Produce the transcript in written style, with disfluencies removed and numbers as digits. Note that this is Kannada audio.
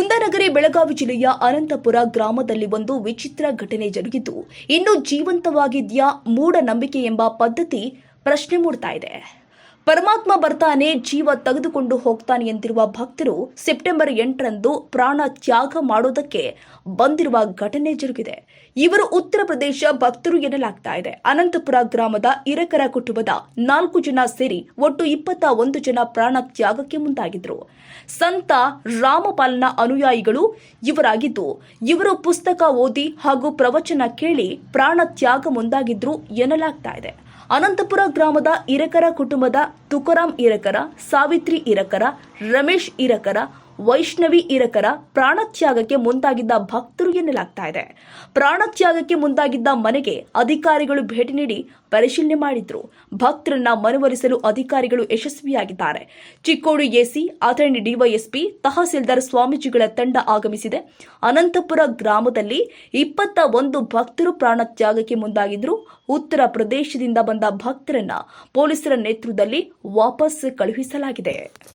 ಕುಂದಾನಗರಿ ಬೆಳಗಾವಿ ಜಿಲ್ಲೆಯ ಅನಂತಪುರ ಗ್ರಾಮದಲ್ಲಿ ಒಂದು ವಿಚಿತ್ರ ಘಟನೆ ಜರುಗಿದ್ದು ಇನ್ನೂ ಜೀವಂತವಾಗಿದೆಯಾ ಮೂಢನಂಬಿಕೆ ಎಂಬ ಪದ್ಧತಿ ಪ್ರಶ್ನೆ ಮೂಡ್ತಾ ಇದೆ. ಪರಮಾತ್ಮ ಬರ್ತಾನೆ, ಜೀವ ತೆಗೆದುಕೊಂಡು ಹೋಗ್ತಾನೆ ಎಂದಿರುವ ಭಕ್ತರು ಸೆಪ್ಟೆಂಬರ್ 8ರಂದು ಪ್ರಾಣ ತ್ಯಾಗ ಮಾಡೋದಕ್ಕೆ ಬಂದಿರುವ ಘಟನೆ ಜರುಗಿದೆ. ಇವರು ಉತ್ತರ ಪ್ರದೇಶ ಭಕ್ತರು ಎನ್ನಲಾಗ್ತಾ ಇದೆ. ಅನಂತಪುರ ಗ್ರಾಮದ ಇರಕರ ಕುಟುಂಬದ 4 ಜನ ಸೇರಿ ಒಟ್ಟು 21 ಜನ ಪ್ರಾಣ ತ್ಯಾಗಕ್ಕೆ ಮುಂದಾಗಿದ್ರು. ಸಂತ ರಾಮಪಾಲನ ಅನುಯಾಯಿಗಳು ಇವರಾಗಿದ್ದು, ಇವರು ಪುಸ್ತಕ ಓದಿ ಹಾಗೂ ಪ್ರವಚನ ಕೇಳಿ ಪ್ರಾಣ ತ್ಯಾಗ ಮುಂದಾಗಿದ್ರು ಎನ್ನಲಾಗ್ತಾ ಇದೆ. ಅನಂತಪುರ ಗ್ರಾಮದ ಇರಕರ ಕುಟುಂಬದ ತುಕಾರಾಂ ಇರಕರ, ಸಾವಿತ್ರಿ ಇರಕರ, ರಮೇಶ್ ಇರಕರ, ವೈಷ್ಣವಿ ಇರಕರ ಪ್ರಾಣತ್ಯಾಗಕ್ಕೆ ಮುಂದಾಗಿದ್ದ ಭಕ್ತರು ಎನ್ನಲಾಗ್ತಾ ಇದೆ. ಪ್ರಾಣತ್ಯಾಗಕ್ಕೆ ಮುಂದಾಗಿದ್ದ ಮನೆಗೆ ಅಧಿಕಾರಿಗಳು ಭೇಟಿ ನೀಡಿ ಪರಿಶೀಲನೆ ಮಾಡಿದ್ರು. ಭಕ್ತರನ್ನ ಮನವೊಲಿಸಲು ಅಧಿಕಾರಿಗಳು ಯಶಸ್ವಿಯಾಗಿದ್ದಾರೆ. ಚಿಕ್ಕೋಡಿ ಎಸಿ, ಅಥಣಿ ಡಿವೈಎಸ್ಪಿ, ತಹಸೀಲ್ದಾರ್ ಸ್ವಾಮೀಜಿಗಳ ತಂಡ ಆಗಮಿಸಿದೆ. ಅನಂತಪುರ ಗ್ರಾಮದಲ್ಲಿ 21 ಭಕ್ತರು ಪ್ರಾಣತ್ಯಾಗಕ್ಕೆ ಮುಂದಾಗಿದ್ರು. ಉತ್ತರ ಪ್ರದೇಶದಿಂದ ಬಂದ ಭಕ್ತರನ್ನ ಪೊಲೀಸರ ನೇತೃತ್ವದಲ್ಲಿ ವಾಪಸ್ ಕಳುಹಿಸಲಾಗಿದೆ.